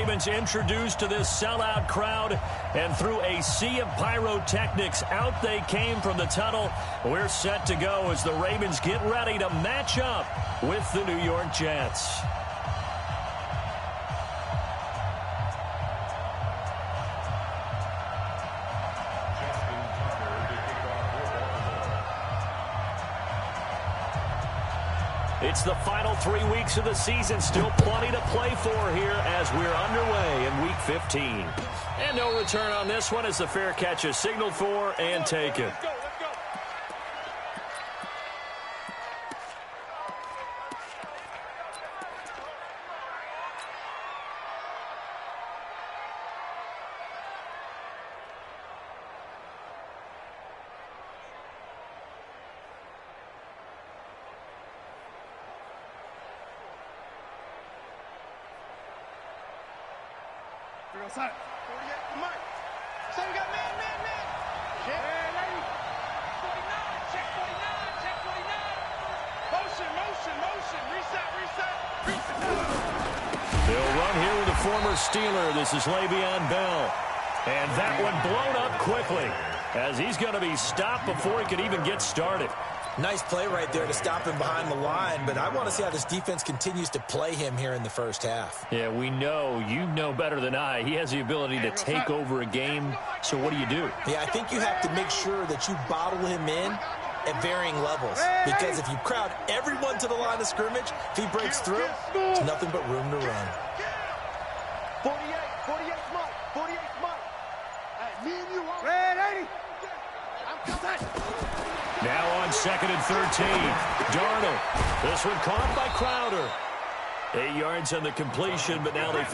Ravens introduced to this sellout crowd, and through a sea of pyrotechnics, out they came from the tunnel. We're set to go as the Ravens get ready to match up with the New York Jets. It's the final 3 weeks of the season. Still plenty to play for here as we're underway in Week 15. And no return on this one as the fair catch is signaled for and taken. Outside. 48, Mike. So we got man. Check. 49, check 49, check 49. Motion. Reset. They'll run here with a former Steeler. This is Le'Veon Bell. And that one blown up quickly as he's going to be stopped before he could even get started. Nice play right there to stop him behind the line, but I want to see how this defense continues to play him here in the first half. Yeah, we know. You know better than I. He has the ability to take over a game, so what do you do? Yeah, I think you have to make sure that you bottle him in at varying levels, because if you crowd everyone to the line of scrimmage, if he breaks through, there's nothing but room to run. 48 Mike. Hey, me and you are red 80. I'm coming. Now on 2nd and 13. Darnold. This one caught by Crowder. 8 yards on the completion, but now they...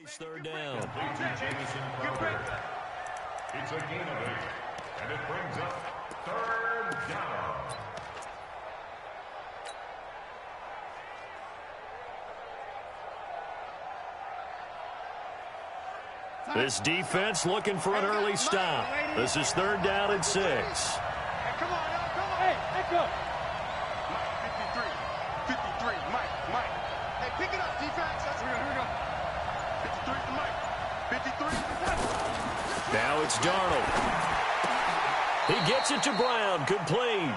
Third down. It's a gain of 8, and it brings up 3rd down. This defense looking for an early stop. This is 3rd down and 6. Hey, come on. Hey, let's go. 53, Mike. Hey, pick it up, defense. Here we go. 53 to Mike. 53. Now it's Darnold. He gets it to Brown. Good play.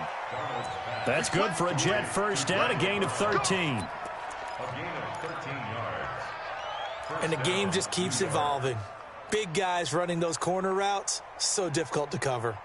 That's good for a Jet first down, a gain of 13. A gain of 13 yards. And the game just keeps evolving. Big guys running those corner routes, so difficult to cover.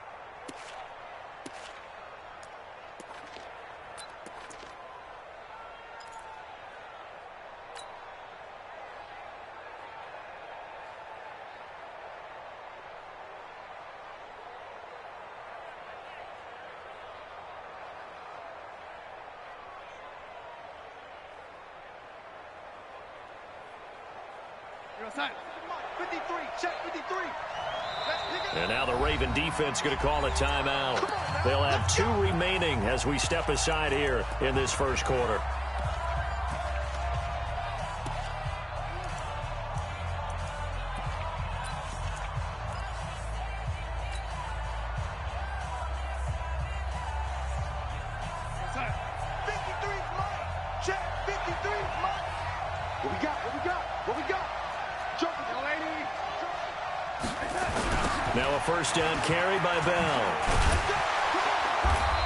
And now the Raven defense going to call a timeout. They'll have 2 remaining as we step aside here in this first quarter. Now a first down carry by Bell.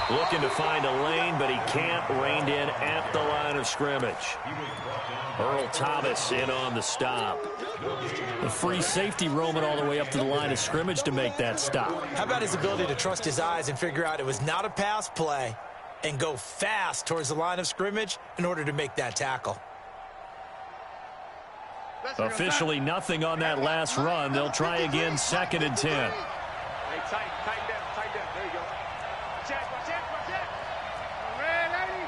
Looking to find a lane, but he can't. Reined in at the line of scrimmage. Earl Thomas in on the stop. A free safety roaming all the way up to the line of scrimmage to make that stop. How about his ability to trust his eyes and figure out it was not a pass play and go fast towards the line of scrimmage in order to make that tackle? Officially nothing on that last run. They'll try again, 2nd and 10. Hey, tighten down. There you go. Watch out. Red lady.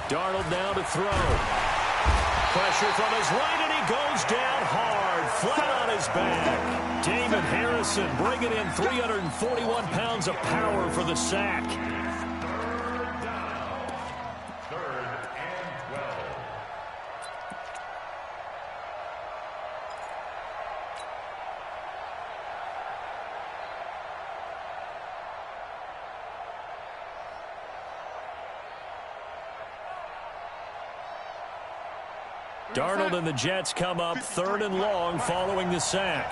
Darnold now to throw. Pressure from his right, and he goes down hard, flat on his back. Damon Harrison bringing in 341 pounds of power for the sack. Darnold and the Jets come up 3rd and long following the sack.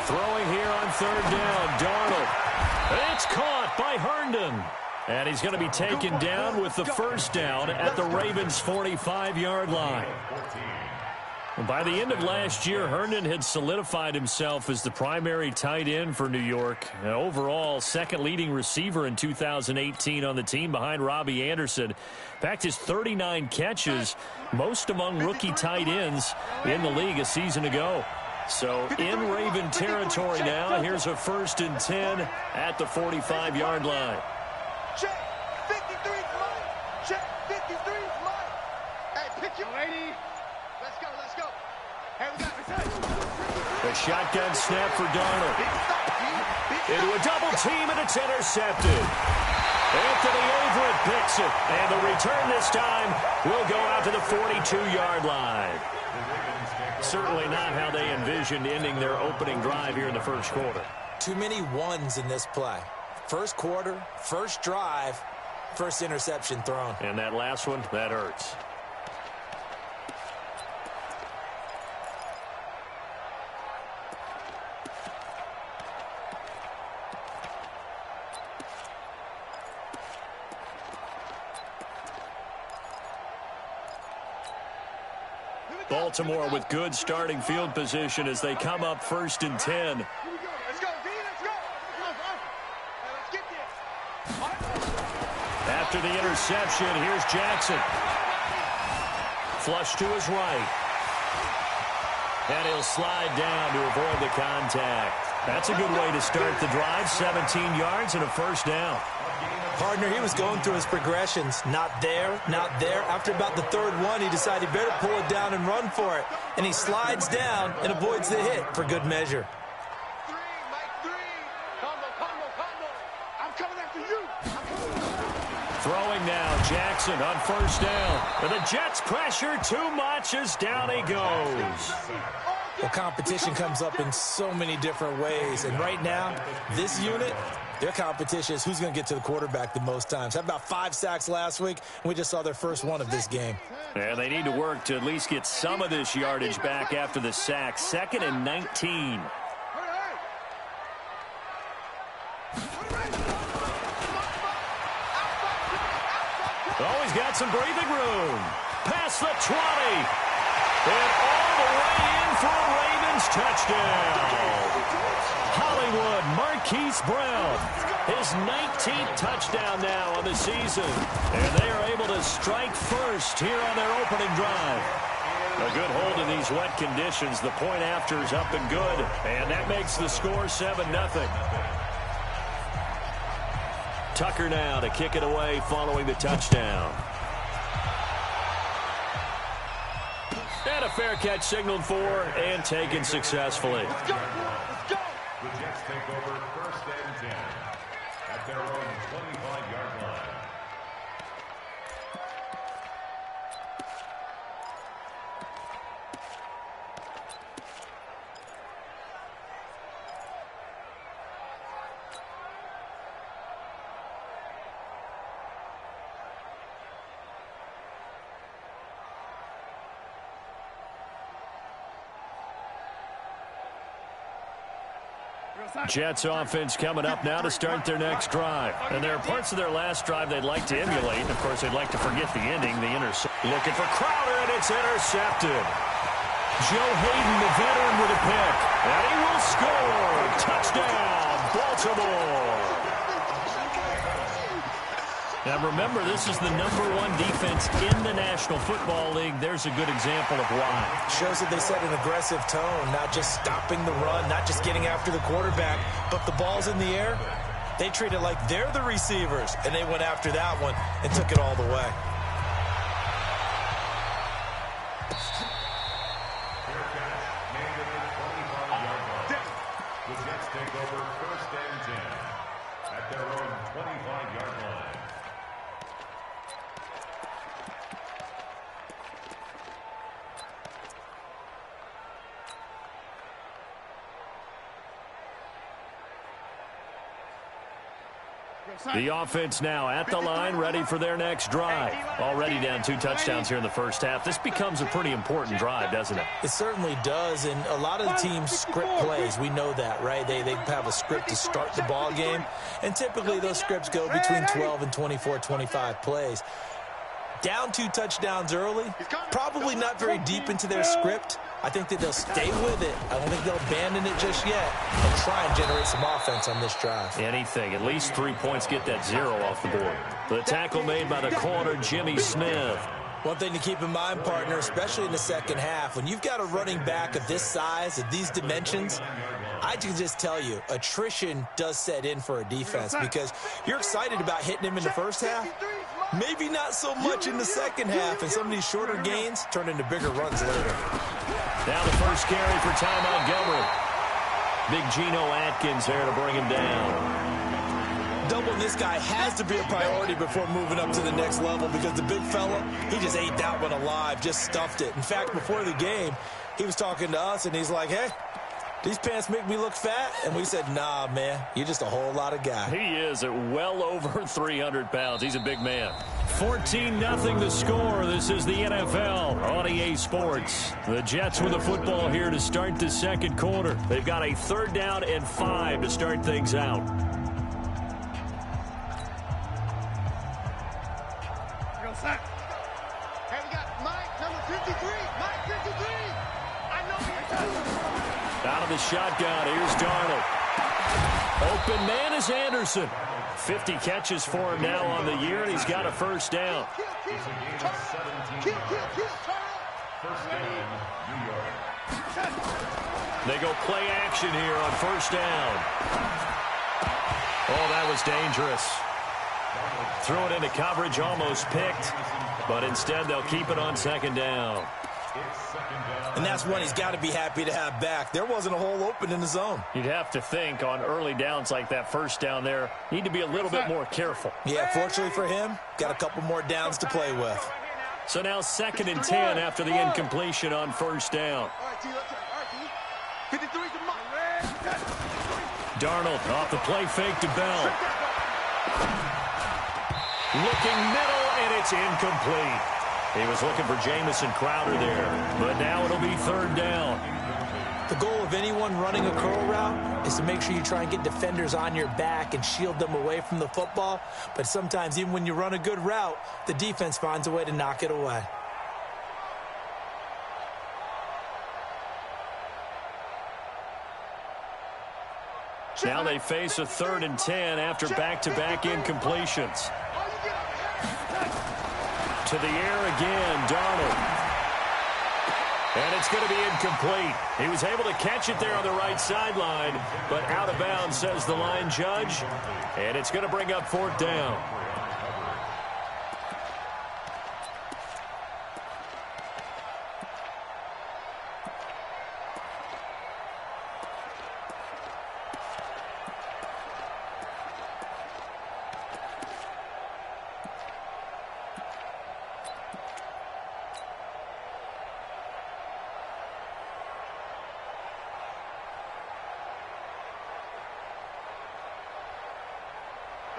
Throwing here on 3rd down, Darnold. It's caught by Herndon. And he's going to be taken down with the 1st down at the Ravens' 45-yard line. By the end of last year, Herndon had solidified himself as the primary tight end for New York. Overall, 2nd leading receiver in 2018 on the team behind Robbie Anderson. In fact, his 39 catches, most among rookie tight ends in the league a season ago. So in Raven territory now, here's a 1st and 10 at the 45-yard line. Check. 53's mine. Check. 53's mine. Hey, pick your lady. Let's go. Hey, we got it. A shotgun snap for Darnold. Into a double team, and it's intercepted. Anthony Everett picks it, and the return this time will go out to the 42-yard line. Certainly not how they envisioned ending their opening drive here in the 1st quarter. Too many ones in this play. 1st quarter, 1st drive, 1st interception thrown. And that last one, that hurts. Baltimore with good starting field position as they come up 1st and 10. Let's go, D. Let's go. Hey, let's get this. After the interception, here's Jackson. Flush to his right. And he'll slide down to avoid the contact. That's a good way to start the drive. 17 yards and a 1st down. Partner, he was going through his progressions. Not there, not there. After about the 3rd one, he decided he better pull it down and run for it. And he slides down and avoids the hit for good measure. 3, Mike 3. Combo. I'm coming after you. Throwing now, Jackson on 1st down. And the Jets pressure too much as down he goes. The competition comes up in so many different ways. And right now, this unit, their competition is who's going to get to the quarterback the most times. How about 5 sacks last week? We just saw their 1st one of this game. And they need to work to at least get some of this yardage back after the sack. 2nd and 19. Oh, he's got some breathing room. Past the 20. And all the way in for a Ravens touchdown. Hollywood Marquise Brown, his 19th touchdown now on the season. And they are able to strike first here on their opening drive. A good hold in these wet conditions. The point after is up and good. And that makes the score 7-0. Tucker now to kick it away following the touchdown. And a fair catch signaled for and taken successfully. Let's go. The Jets take over 1st and 10 at their own 25-yard line. Jets offense coming up now to start their next drive. And there are parts of their last drive they'd like to emulate. And, of course, they'd like to forget the ending, the intercept. Looking for Crowder, and it's intercepted. Joe Hayden, the veteran, with a pick. And he will score. Touchdown, Baltimore. Now, remember, this is the #1 defense in the National Football League. There's a good example of why. Shows that they set an aggressive tone, not just stopping the run, not just getting after the quarterback, but the ball's in the air. They treat it like they're the receivers, and they went after that one and took it all the way. The Jets take over 1st and 10 at their own 25-yard line. The offense now at the line, ready for their next drive. Already down 2 touchdowns here in the first half. This becomes a pretty important drive, doesn't it? It certainly does, and a lot of the teams script plays. We know that, right? They have a script to start the ball game, and typically those scripts go between 12 and 24, 25 plays. Down 2 touchdowns early, probably not very deep into their script. I think that they'll stay with it. I don't think they'll abandon it just yet and try and generate some offense on this drive. Anything. At least 3 points, get that 0 off the board. The tackle made by the corner, Jimmy Smith. One thing to keep in mind, partner, especially in the second half, when you've got a running back of this size, of these dimensions, I can just tell you, attrition does set in for a defense because you're excited about hitting him in the first half. Maybe not so much in the second half, and some of these shorter gains turn into bigger runs later. Now the first carry for Ty Montgomery. Big Geno Atkins there to bring him down. Doubling this guy has to be a priority before moving up to the next level because the big fella, he just ate that one alive, just stuffed it. In fact, before the game, he was talking to us, and he's like, hey, these pants make me look fat? And we said, nah, man, you're just a whole lot of guy. He is at well over 300 pounds. He's a big man. 14-0 the score. This is the NFL on EA Sports. The Jets with the football here to start the second quarter. They've got a 3rd down and 5 to start things out. Hey, we got Mike, number 53. Mike, 53. I know you're Out of the shotgun, here's Darnold. Open man is Anderson. 50 catches for him now on the year, and he's got a 1st down. Kill. First down, New York. They go play action here on 1st down. Oh, that was dangerous. Threw it into coverage, almost picked, but instead they'll keep it on 2nd down. And that's one he's got to be happy to have back. There wasn't a hole open in the zone. You'd have to think on early downs like that 1st down there, need to be a little bit more careful. Yeah, fortunately for him, got a couple more downs to play with. So now 2nd and 10 after the incompletion on 1st down. All right, T, let's go. All right, T. 53's a Mike. Darnold off the play fake to Bell. Looking middle, and it's incomplete. He was looking for Jamison Crowder there, but now it'll be 3rd down. The goal of anyone running a curl route is to make sure you try and get defenders on your back and shield them away from the football. But sometimes even when you run a good route, the defense finds a way to knock it away. Now they face a 3rd and 10 after back-to-back incompletions. To the air again, Darnold. And it's going to be incomplete. He was able to catch it there on the right sideline, but out of bounds, says the line judge. And it's going to bring up 4th down.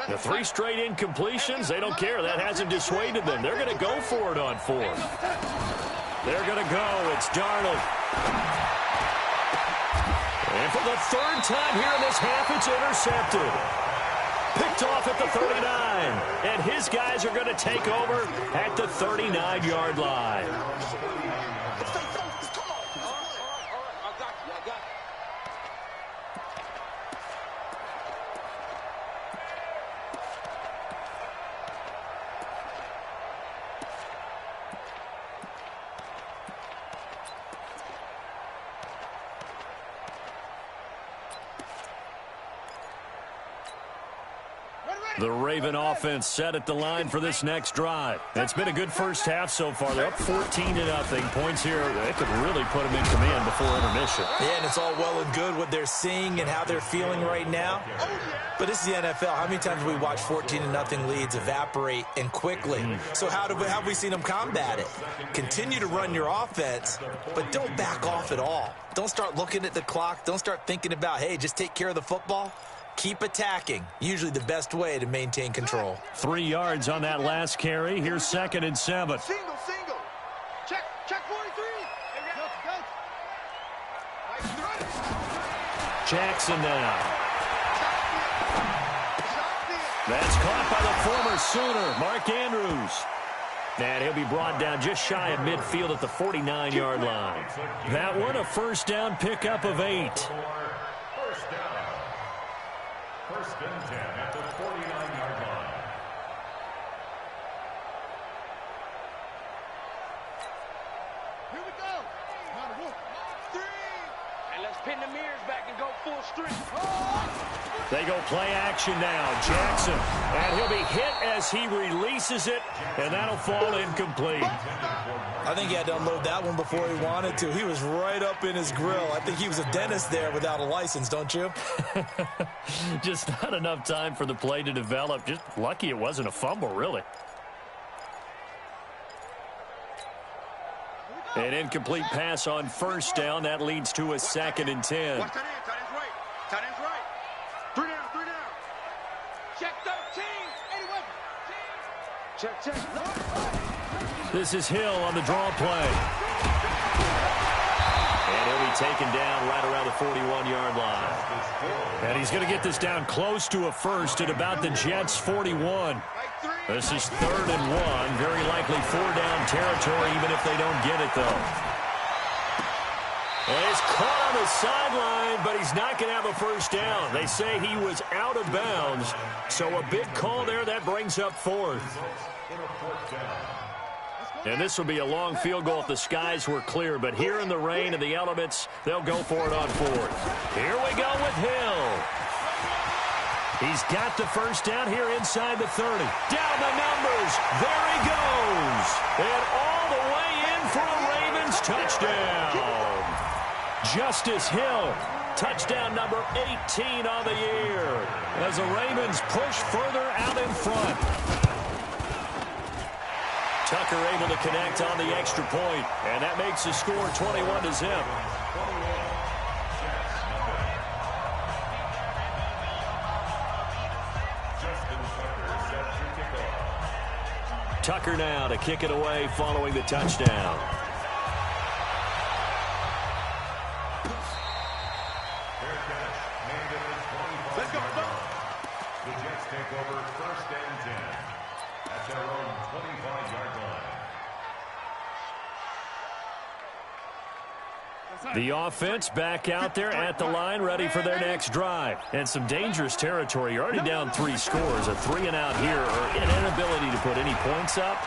The 3 straight incompletions, they don't care. That hasn't dissuaded them. They're going to go for it on 4th. They're going to go. It's Darnold. And for the third time here in this half, it's intercepted. Picked off at the 39. And his guys are going to take over at the 39-yard line. The Raven offense set at the line for this next drive. It's been a good first half so far. They're up 14-0. Points here, they could really put them in command before intermission. Yeah, and it's all well and good what they're seeing and how they're feeling right now. But this is the NFL. How many times have we watched 14-0 leads evaporate and quickly? So how have we seen them combat it? Continue to run your offense, but don't back off at all. Don't start looking at the clock. Don't start thinking about, hey, just take care of the football. Keep attacking. Usually the best way to maintain control. 3 yards on that last carry. Here's 2nd and 7. Single. Check 43. Jackson now. That's caught by the former Sooner, Mark Andrews. And he'll be brought down just shy of midfield at the 49-yard line. That one a first down pickup of 8. First and 10 at the 49-yard line. Here we go. Number 1, 3. And let's pin the mirrors back and go full strength. They go play action now. Jackson. And he'll be hit as he releases it, and that'll fall incomplete. I think he had to unload that one before he wanted to. He was right up in his grill. I think he was a dentist there without a license, don't you? Just not enough time for the play to develop. Just lucky it wasn't a fumble, really. An incomplete pass on first down. That leads to a 2nd and 10. Watch that end. Tight end's right. 3 down. Check 13. 81. Check. This is Hill on the draw play. And he'll be taken down right around the 41-yard line. And he's going to get this down close to a first at about the Jets' 41. This is 3rd and 1. Very likely 4-down territory, even if they don't get it, though. And he's caught on the sideline, but he's not going to have a first down. They say he was out of bounds. So a big call there. That brings up 4th. And this will be a long field goal if the skies were clear. But here in the rain and the elements, they'll go for it on 4th. Here we go with Hill. He's got the first down here inside the 30. Down the numbers. There he goes. And all the way in for a Ravens touchdown. Justice Hill. Touchdown number 18 on the year. As the Ravens push further out in front. Tucker able to connect on the extra point, and that makes the score 21-0. Tucker now to kick it away following the touchdown. Let's go. The Jets take over 1st and 10 at their own 25-yard line. The offense back out there at the line, ready for their next drive. And some dangerous territory. You're already down 3 scores. A 3-and-out here, or an inability to put any points up.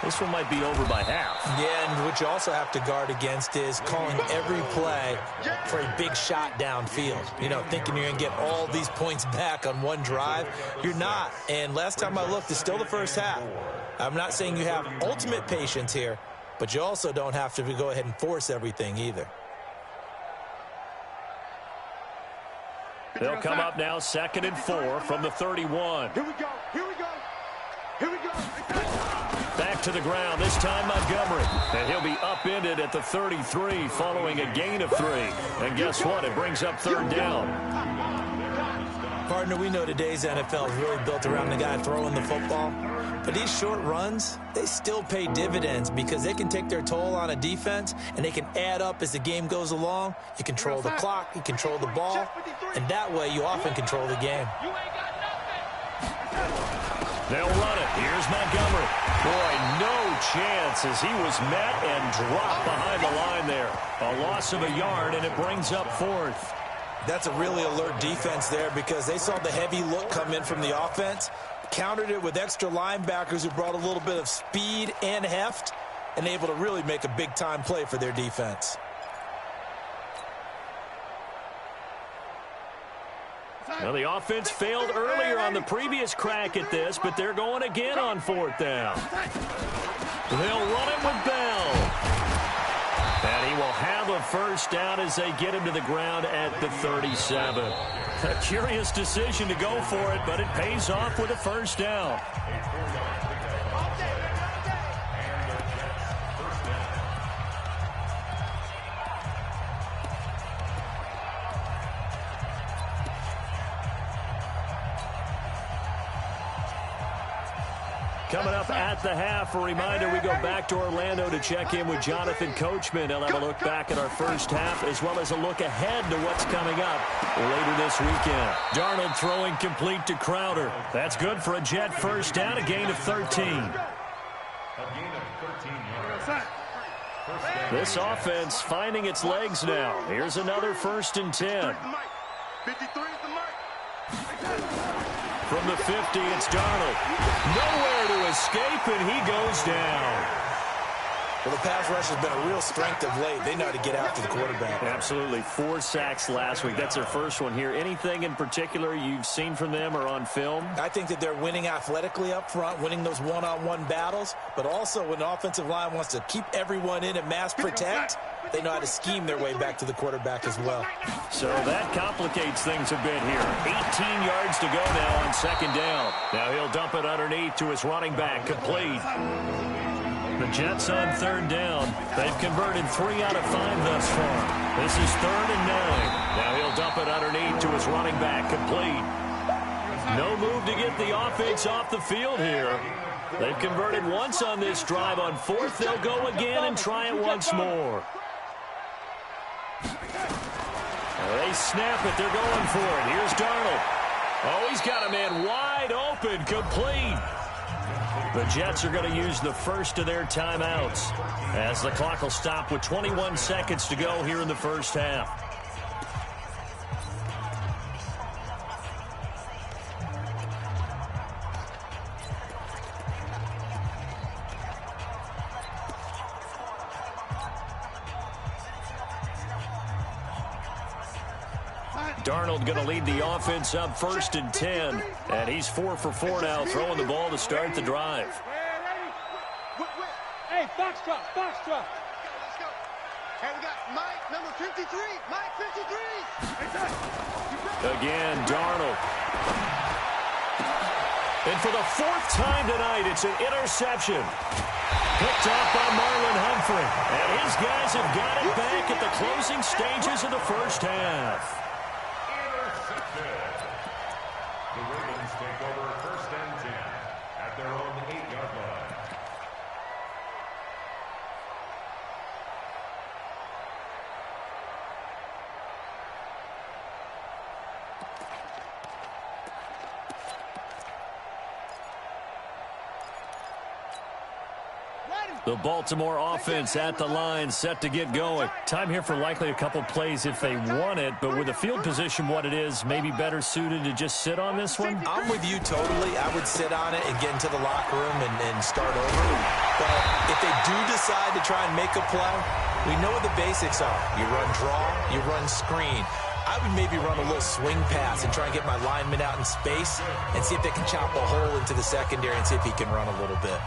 This one might be over by half. Yeah, and what you also have to guard against is calling every play for a big shot downfield. You know, thinking you're going to get all these points back on one drive. You're not. And last time I looked, it's still the first half. I'm not saying you have ultimate patience here, but you also don't have to go ahead and force everything either. They'll come up now 2nd and 4 from the 31. Here we go. Back to the ground, this time Montgomery. And he'll be upended at the 33 following a gain of 3. And guess what? It brings up 3rd down. Partner, we know today's NFL is really built around the guy throwing the football. But these short runs, they still pay dividends because they can take their toll on a defense, and they can add up as the game goes along. You control the clock, you control the ball, and that way you often control the game. They'll run it. Here's Montgomery. Boy, no chance as he was met and dropped behind the line there. A loss of a yard, and it brings up 4th. That's a really alert defense there because they saw the heavy look come in from the offense, countered it with extra linebackers who brought a little bit of speed and heft, and able to really make a big-time play for their defense. Well, the offense failed earlier on the previous crack at this, but they're going again on 4th down. They'll run it with Bell. And he will have a first down as they get him to the ground at the 37. A curious decision to go for it, but it pays off with a first down. Coming up at the half, a reminder, we go back to Orlando to check in with Jonathan Coachman. He'll have a look back at our first half as well as a look ahead to what's coming up later this weekend. Darnold throwing complete to Crowder. That's good for a Jet first down, a gain of 13. This offense finding its legs now. Here's another 1st and 10. From the 50, it's Darnold. Nowhere to escape, and he goes down. Well, the pass rush has been a real strength of late. They know how to get after the quarterback. Absolutely. 4 sacks last week. That's their first one here. Anything in particular you've seen from them or on film? I think that they're winning athletically up front, winning those one-on-one battles, but also when the offensive line wants to keep everyone in and mass protect, they know how to scheme their way back to the quarterback as well. So that complicates things a bit here. 18 yards to go now on 2nd down. Now he'll dump it underneath to his running back, complete. The Jets on 3rd down. They've converted 3 out of 5 thus far. This is 3rd and 9. Now he'll dump it underneath to his running back, complete. No move to get the offense off the field here. They've converted once on this drive. On 4th, they'll go again and try it once more. They snap it. They're going for it. Here's Darnold. Oh, he's got a man wide open, complete. The Jets are going to use the first of their timeouts as the clock will stop with 21 seconds to go here in the first half. Darnold going to lead the offense up 1st and 10. And he's 4 for 4 now, throwing the ball to start the drive. Hey, Foxtrot, Foxtrot. Let's go. Hey, we got Mike, number 53. Mike, 53. Again, Darnold. And for the 4th time tonight, it's an interception. Picked off by Marlon Humphrey. And his guys have got it back at the closing stages of the first half. The Ravens take over 1st and 10 at their own 8-yard line. The Baltimore offense at the line, set to get going. Time here for likely a couple plays if they want it, but with the field position what it is, maybe better suited to just sit on this one? I'm with you totally. I would sit on it and get into the locker room and start over. But if they do decide to try and make a play, we know what the basics are. You run draw, you run screen. I would maybe run a little swing pass and try and get my lineman out in space and see if they can chop a hole into the secondary and see if he can run a little bit.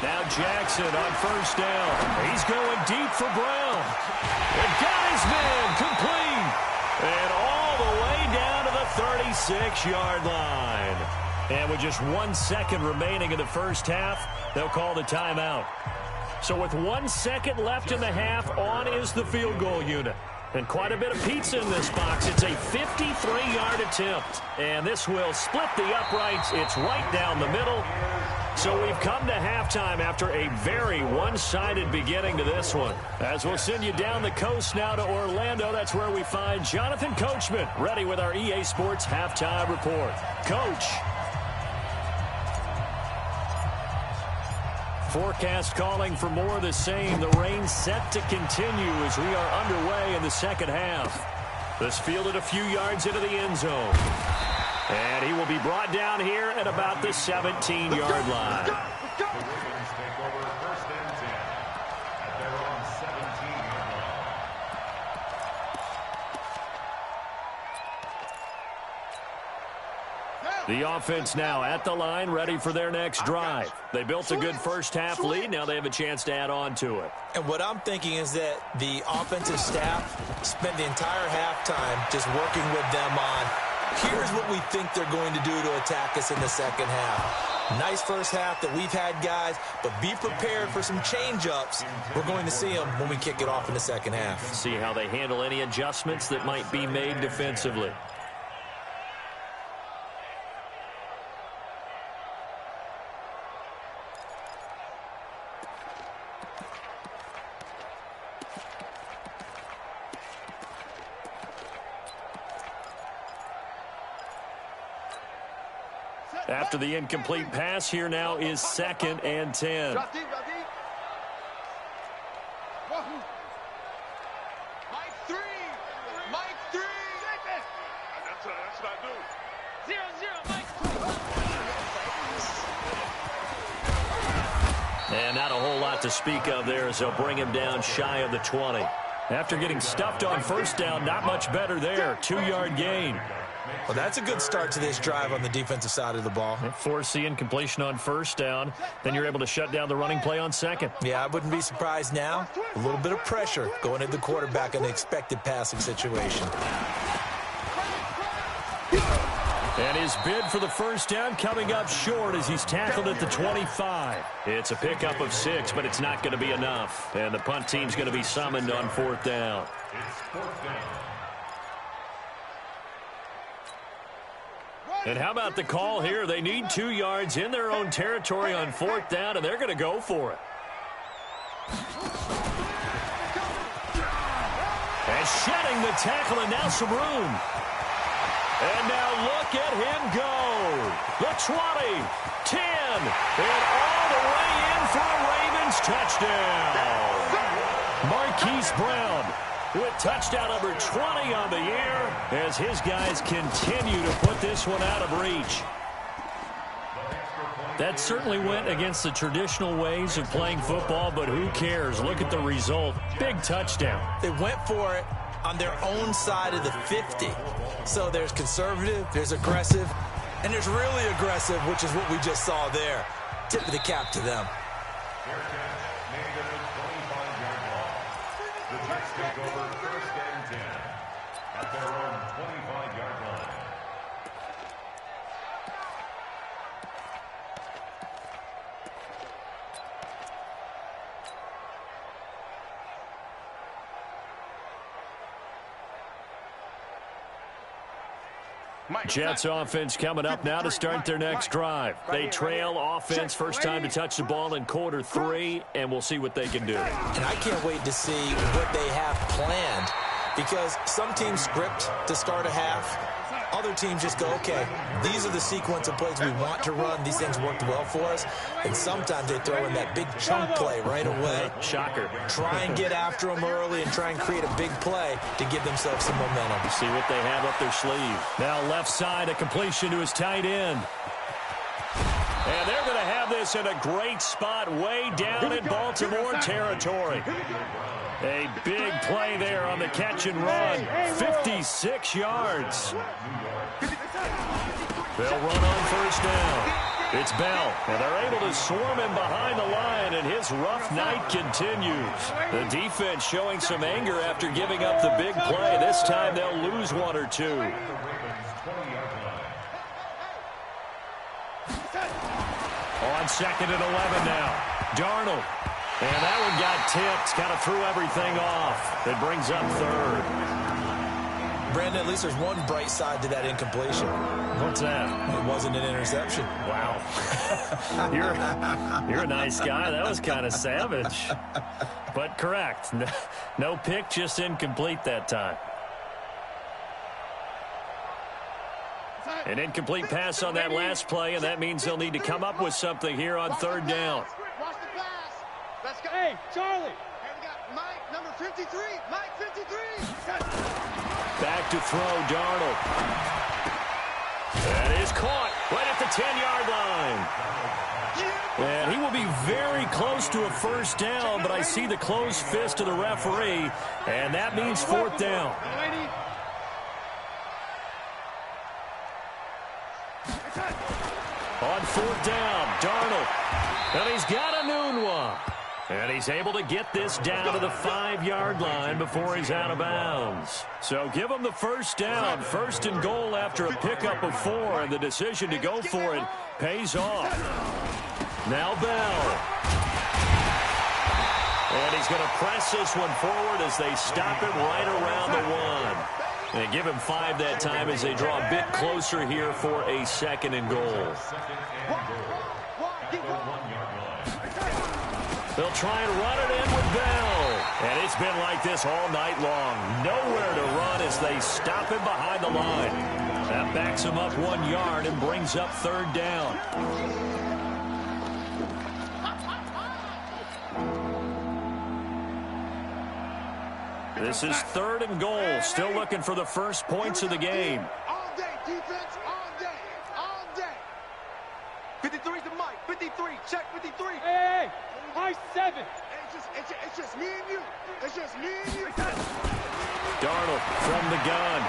Now Jackson on 1st down. He's going deep for Brown. And got his man complete. And all the way down to the 36-yard line. And with just 1 second remaining in the first half, they'll call the timeout. So with 1 second left in the half, on is the field goal unit. And quite a bit of pizza in this box. It's a 53-yard attempt. And this will split the uprights. It's right down the middle. So we've come to halftime after a very one-sided beginning to this one. As we'll send you down the coast now to Orlando, that's where we find Jonathan Coachman, ready with our EA Sports Halftime Report. Coach. Forecast calling for more of the same. The rain set to continue as we are underway in the second half. This fielded a few yards into the end zone. And he will be brought down here at about the 17-yard line. The Ravens take over first and 10 at their own 17-yard line. The offense now at the line, ready for their next drive. They built a good first-half lead. Now they have a chance to add on to it. And what I'm thinking is that the offensive staff spent the entire halftime just working with them on, here's what we think they're going to do to attack us in the second half. Nice first half that we've had, guys, but be prepared for some change-ups. We're going to see them when we kick it off in the second half. See how they handle any adjustments that might be made defensively. After the incomplete pass, here now is 2nd and 10. Drop deep, drop deep. Wahoo. Mike 3. Mike 3. That's what I do. 0-0, Mike 3. And not a whole lot to speak of there as they'll bring him down shy of the 20. After getting stuffed on first down, not much better there. 2-yard gain. Well, that's a good start to this drive on the defensive side of the ball. Force the incompletion on first down. Then you're able to shut down the running play on second. Yeah, I wouldn't be surprised now. A little bit of pressure going at the quarterback in the expected passing situation. And his bid for the first down coming up short as he's tackled at the 25. It's a pickup of 6, but it's not going to be enough. And the punt team's going to be summoned on 4th down. It's 4th down. And how about the call here? They need 2 yards in their own territory on 4th down, and they're going to go for it. And shedding the tackle, and now some room. And now look at him go. The 20, 10, and all the way in for a Ravens touchdown. Marquise Brown with touchdown number 20 on the year as his guys continue to put this one out of reach. That certainly went against the traditional ways of playing football, but who cares? Look at the result. Big touchdown. They went for it on their own side of the 50. So there's conservative, there's aggressive, and there's really aggressive, which is what we just saw there. Tip of the cap to them. The Jets take over first and 10 at their own 25-yard line. Jets offense coming up now to start their next drive. They trail offense, first time to touch the ball in quarter 3, and we'll see what they can do. And I can't wait to see what they have planned, because some teams script to start a half. Other teams just go, okay, these are the sequence of plays we want to run. These things worked well for us. And sometimes they throw in that big chunk play right away. Shocker. Try and get after them early and try and create a big play to give themselves some momentum. See what they have up their sleeve. Now left side, a completion to his tight end. And they're going to have this in a great spot way down in Baltimore territory. A big play there on the catch and run. 56 yards. They'll run on first down. It's Bell, and they're able to swarm him behind the line, and his rough night continues. The defense showing some anger after giving up the big play. This time they'll lose 1 or 2. On 2nd and 11 now. Darnold. And that one got tipped, kind of threw everything off. It brings up third. Brandon, at least there's one bright side to that incompletion. What's that? It wasn't an interception. Wow. You're a nice guy. That was kind of savage. But correct. No pick, just incomplete that time. An incomplete pass on that last play, and that means they'll need to come up with something here on third down. Watch the pass. Let's go. Hey, Charlie. Hey, we got Mike, number 53. Mike, 53. Back to throw, Darnold. That is caught right at the 10-yard line. And he will be very close to a first down, but I see the closed fist of the referee, and that means fourth down. On fourth down, Darnold. And he's got a noon one. And he's able to get this down to the 5-yard line before he's out of bounds. So give him the first down. First and goal after a pickup of 4. And the decision to go for it pays off. Now Bell. And he's going to press this one forward as they stop him right around the 1. And give him 5 that time as they draw a bit closer here for a second and goal. They'll try and run it in with Bell. And it's been like this all night long. Nowhere to run as they stop him behind the line. That backs him up 1 yard and brings up third down. This is third and goal. Still looking for the first points of the game. All day, defense, all day, all day. 53's the Mike, 53, check 53. Hey, high 7. It's just me and you. It's just me and you. Darnold from the gun.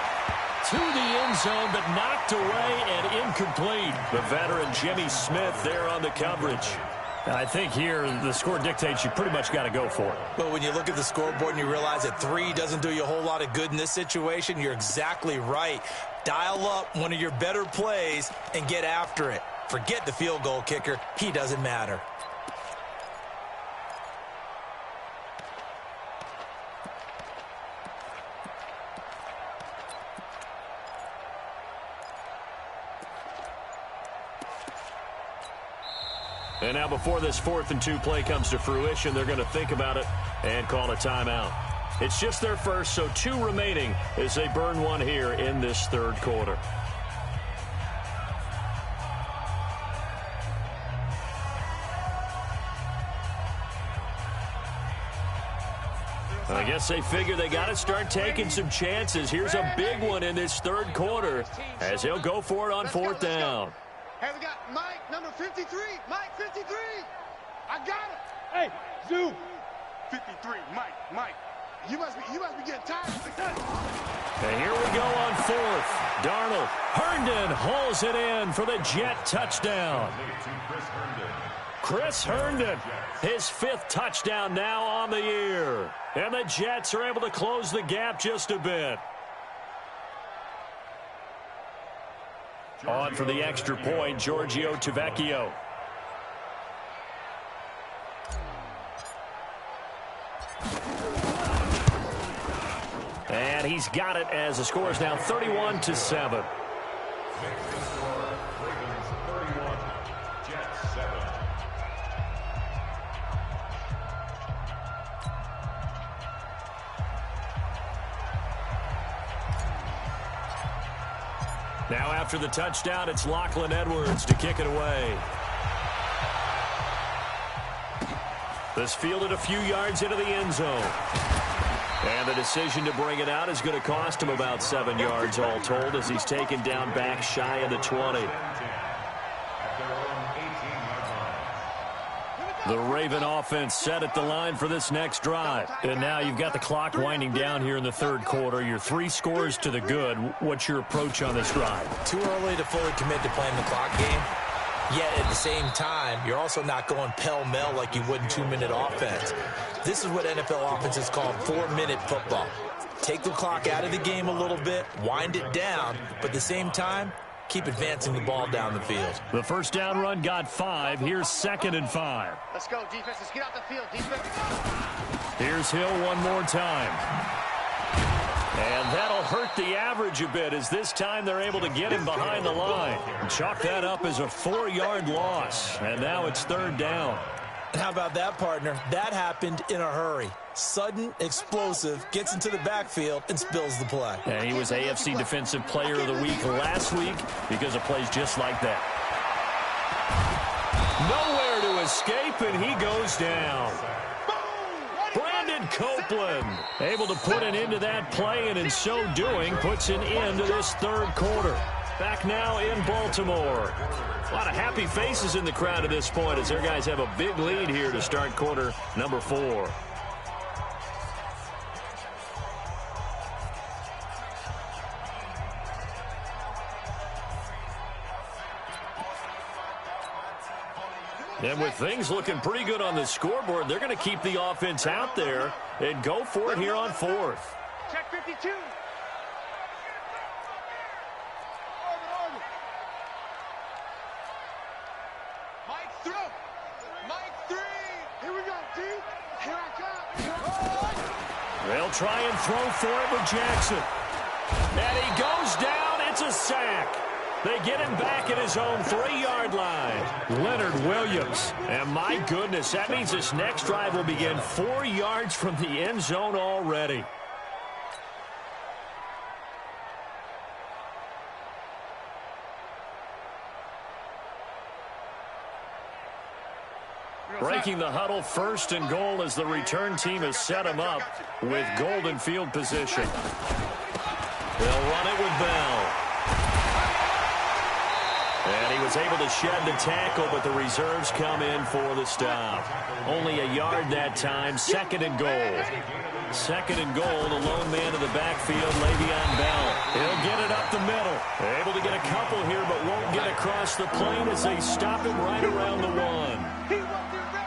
To the end zone, but knocked away and incomplete. The veteran Jimmy Smith there on the coverage. I think here the score dictates you pretty much got to go for it. But when you look at the scoreboard and you realize that 3 doesn't do you a whole lot of good in this situation, you're exactly right. Dial up one of your better plays and get after it. Forget the field goal kicker. He doesn't matter. And now before this 4th and 2 play comes to fruition, they're going to think about it and call a timeout. It's just their first, so 2 remaining as they burn 1 here in this third quarter. I guess they figure they got to start taking some chances. Here's a big one in this third quarter as he'll go for it on 4th down. Hey, we got Mike, number 53. Mike, 53. I got him. Hey, Zoo. 53, Mike. You must be getting tired. And here we go on 4th. Darnold. Herndon hauls it in for the Jet touchdown. Chris Herndon, his 5th touchdown now on the year. And the Jets are able to close the gap just a bit. On for the extra point, Giorgio Tavecchio. And he's got it as the score is now 31-7. Now after the touchdown, it's Lachlan Edwards to kick it away. This fielded a few yards into the end zone. And the decision to bring it out is going to cost him about 7 yards all told as he's taken down back shy of the 20. The Raven offense set at the line for this next drive. And now you've got the clock winding down here in the third quarter. You're 3 scores to the good. What's your approach on this drive? Too early to fully commit to playing the clock game. Yet at the same time, you're also not going pell-mell like you would in 2-minute offense. This is what NFL offenses call 4-minute football. Take the clock out of the game a little bit, wind it down, but at the same time, keep advancing the ball down the field. The first down run got 5. Here's 2nd and 5. Let's go, defense. Let's get out the field, defense. Here's Hill one more time. And that'll hurt the average a bit, as this time they're able to get him behind the line. Chalk that up as a 4-yard loss. And now it's 3rd down. And how about that, partner? That happened in a hurry. Sudden, explosive, gets into the backfield, and spills the play. And he was AFC Defensive Player of the Week last week because of plays just like that. Nowhere to escape, and he goes down. Brandon Copeland able to put an end to that play, and in so doing puts an end to this 3rd quarter. Back now in Baltimore. A lot of happy faces in the crowd at this point as their guys have a big lead here to start quarter number 4. And with things looking pretty good on the scoreboard, they're going to keep the offense out there and go for it here on 4th. Check 52. Mike throw. Mike 3. Here we go, D. Here I come. They'll try and throw for it with Jackson. And he goes down. It's a sack. They get him back at his own 3-yard line. Leonard Williams. And my goodness, that means this next drive will begin 4 yards from the end zone already. Breaking the huddle, 1st and goal, as the return team has set him up with golden field position. They'll run it with Bell. And he was able to shed the tackle, but the reserves come in for the stop. Only a yard that time, 2nd and goal. 2nd and goal, the lone man in the backfield, Le'Veon Bell. He'll get it up the middle. Able to get a couple here, but won't get across the plane as they stop him right around the 1.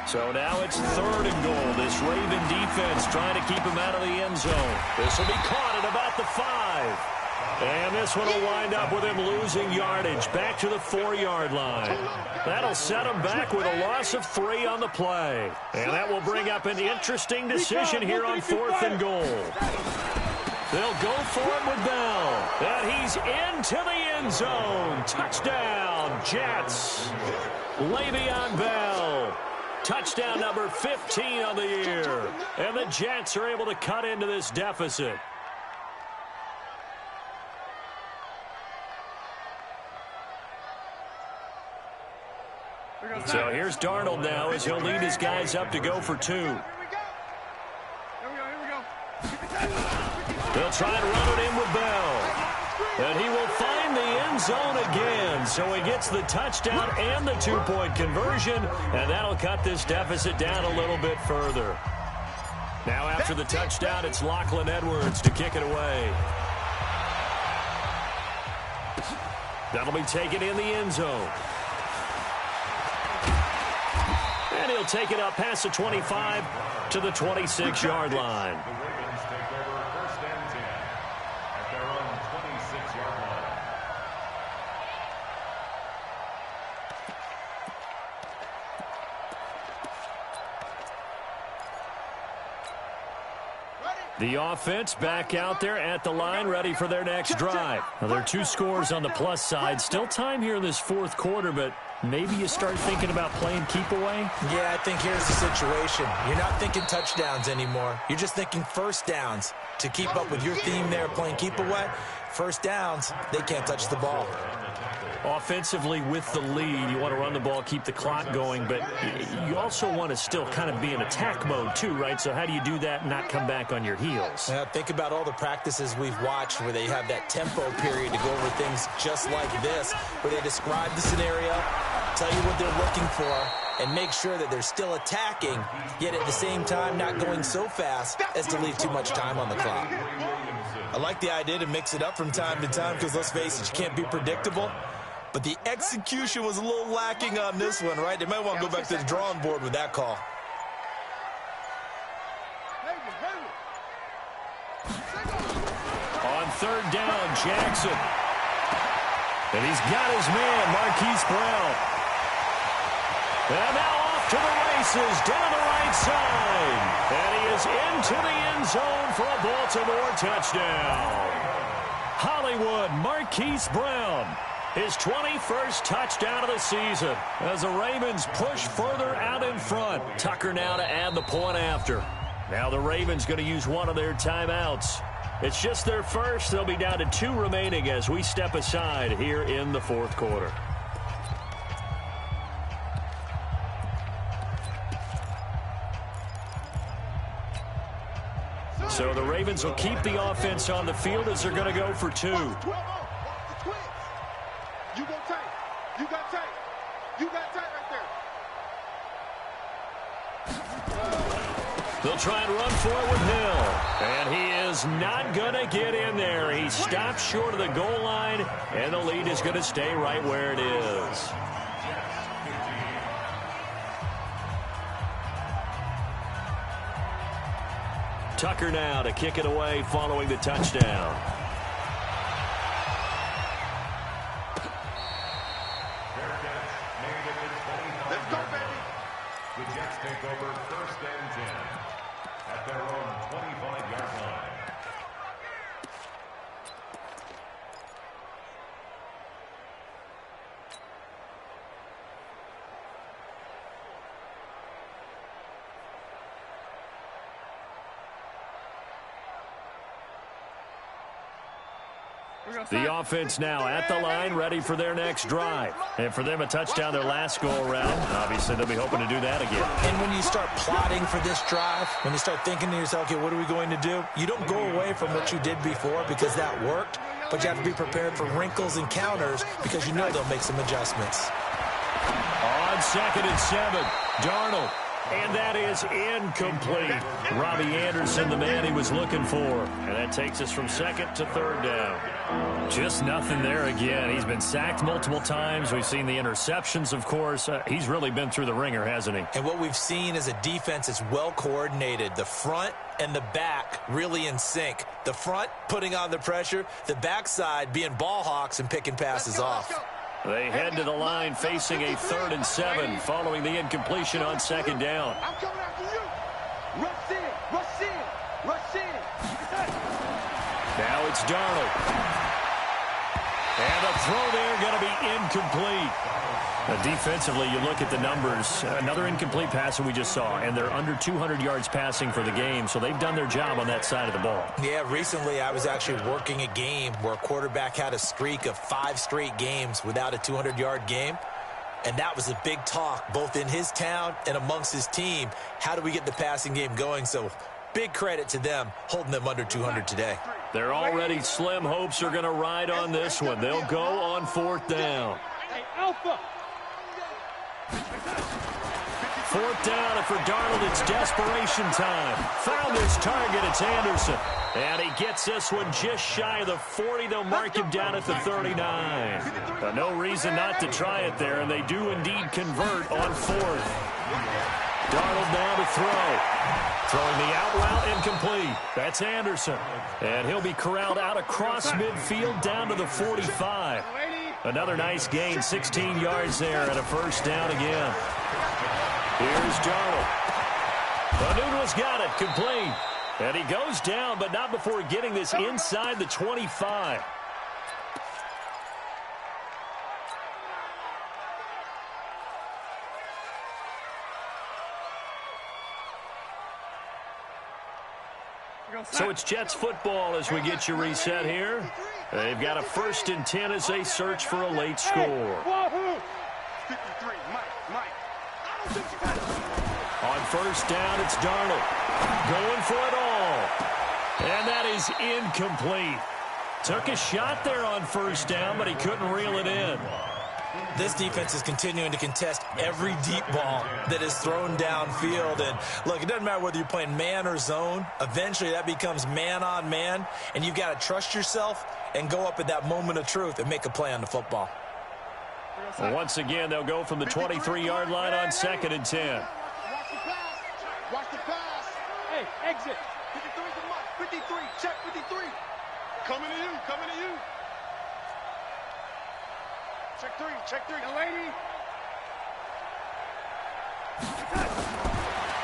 So now it's 3rd and goal. This Raven defense trying to keep him out of the end zone. This will be caught at about the 5. And this one will wind up with him losing yardage back to the 4-yard line. That'll set him back with a loss of 3 on the play. And that will bring up an interesting decision here on 4th and goal. They'll go for it with Bell. And he's into the end zone. Touchdown, Jets. Le'Veon Bell. Touchdown number 15 on the year. And the Jets are able to cut into this deficit. So here's Darnold now as he'll lead his guys up to go for 2. Here we go. They'll try to run it in with Bell. And he will find the end zone again. So he gets the touchdown and the 2-point conversion. And that'll cut this deficit down a little bit further. Now after the touchdown, it's Lachlan Edwards to kick it away. That'll be taken in the end zone. And he'll take it up past the 25 to the 26-yard line. The Ravens take over 1st and 10 at their own 26-yard line. The offense back out there at the line, ready for their next drive. Now, there are 2 scores on the plus side. Still time here in this 4th quarter, but maybe you start thinking about playing keep away? Yeah, I think here's the situation. You're not thinking touchdowns anymore. You're just thinking 1st downs. To keep up with your theme there, playing keep away, 1st downs, they can't touch the ball. Offensively, with the lead, you want to run the ball, keep the clock going, but you also want to still kind of be in attack mode too, right? So how do you do that and not come back on your heels? Think about all the practices we've watched where they have that tempo period to go over things just like this, where they describe the scenario, tell you what they're looking for, and make sure that they're still attacking, yet at the same time not going so fast as to leave too much time on the clock. I like the idea to mix it up from time to time because, let's face it, you can't be predictable. But the execution was a little lacking on this one, right? They might want to go back to the drawing board with that call. On 3rd down, Jackson. And he's got his man, Marquise Brown. And now off to the races, down the right side. And he is into the end zone for a Baltimore touchdown. Hollywood, Marquise Brown, his 21st touchdown of the season as the Ravens push further out in front. Tucker now to add the point after. Now the Ravens going to use one of their timeouts. It's just their first. They'll be down to 2 remaining as we step aside here in the fourth quarter. So the Ravens will keep the offense on the field as they're going to go for 2. You go tight. You got tight. You got tight right there. They'll try and run for it with Hill. And he is not going to get in there. He stops short of the goal line, and the lead is going to stay right where it is. Tucker now to kick it away following the touchdown. Let's go, baby. The Jets take over 1st and 10 at their own 25-yard line. The offense now at the line, ready for their next drive. And for them, a touchdown their last go-around. Obviously, they'll be hoping to do that again. And when you start plotting for this drive, when you start thinking to yourself, okay, what are we going to do? You don't go away from what you did before because that worked, but you have to be prepared for wrinkles and counters because you know they'll make some adjustments. On 2nd and 7, Darnold. And that is incomplete. Robbie Anderson, the man he was looking for. And that takes us from 2nd to 3rd down. Just nothing there again. He's been sacked multiple times. We've seen the interceptions, of course. He's really been through the ringer, hasn't he? And what we've seen is a defense that's well coordinated. The front and the back really in sync. The front putting on the pressure. The backside being ball hawks and picking passes off. They head to the line facing a 3rd and 7 following the incompletion on 2nd down. I'm coming after you. Rush in, rush in, rush in. Now it's Darnold. And the throw there going to be incomplete. Defensively, you look at the numbers. Another incomplete pass that we just saw, and they're under 200 yards passing for the game, so they've done their job on that side of the ball. Yeah, recently I was actually working a game where a quarterback had a streak of 5 straight games without a 200-yard game, and that was a big talk both in his town and amongst his team. How do we get the passing game going? So big credit to them holding them under 200 today. Their already slim hopes are going to ride on this one. They'll go on 4th down. Hey, Alpha. 4th down, and for Darnold, it's desperation time. Found his target, it's Anderson. And he gets this one just shy of the 40. They'll mark him down at the 39. No reason not to try it there, and they do indeed convert on 4th. Darnold now to throw. Throwing the out route incomplete. That's Anderson. And he'll be corralled out across midfield down to the 45. Another nice gain, 16 yards there, and a 1st down again. Here's Darnold. Nunez got it, complete. And he goes down, but not before getting this inside the 25. So it's Jets football as we get you reset here. They've got a 1st and 10 as they search for a late score. 53, Mike. On 1st down, it's Darnold. Going for it all. And that is incomplete. Took a shot there on 1st down, but he couldn't reel it in. This defense is continuing to contest every deep ball that is thrown downfield. And, look, it doesn't matter whether you're playing man or zone. Eventually, that becomes man-on-man, and you've got to trust yourself and go up at that moment of truth and make a play on the football. Well, once again, they'll go from the 23-yard line on 2nd and 10. Watch the pass. Watch the pass. Hey, exit. 53 to Mike. 53. Check 53. Coming to you. Coming to you. Check three. Check three. Lady.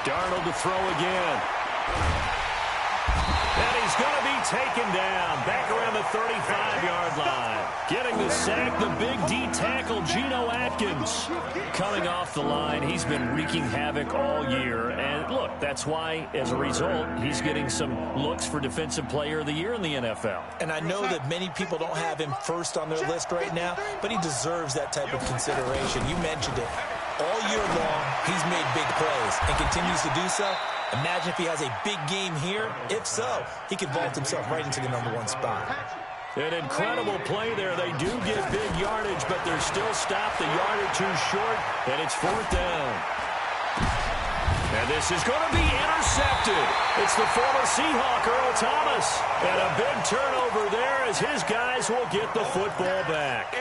Darnold to throw again. And he's going to be taken down back around the 35-yard line. Getting the sack, the big D tackle, Geno Atkins. Coming off the line, he's been wreaking havoc all year. And look, that's why, as a result, he's getting some looks for Defensive Player of the Year in the NFL. And I know that many people don't have him first on their list right now, but he deserves that type of consideration. You mentioned it. All year long, he's made big plays and continues to do so. Imagine if he has a big game here. If so, he could vault himself right into the #1 spot. An incredible play there. They do get big yardage, but they're still stopped a yard or two short, and it's 4th down. And this is going to be intercepted. It's the former Seahawk, Earl Thomas. And a big turnover there as his guys will get the football back.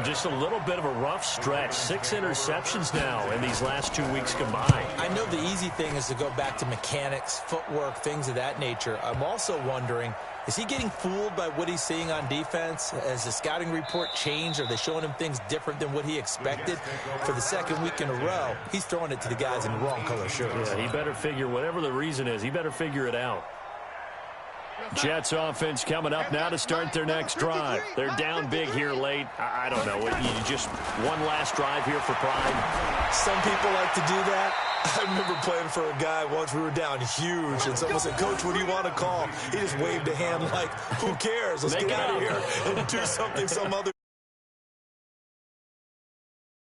Just a little bit of a rough stretch. 6 interceptions now in these last 2 weeks combined. I know the easy thing is to go back to mechanics, footwork, things of that nature. I'm also wondering, is he getting fooled by what he's seeing on defense? Has the scouting report changed? Are they showing him things different than what he expected? For the 2nd week in a row, he's throwing it to the guys in the wrong color shirts. Yeah, he better figure, whatever the reason is, he better figure it out. Jets offense coming up now to start their next drive. They're down big here late. I don't know. You just one last drive here for pride. Some people like to do that. I remember playing for a guy once. We were down huge, and someone said, "Coach, what do you want to call?" He just waved a hand like, "Who cares? Let's get out of here and do something some other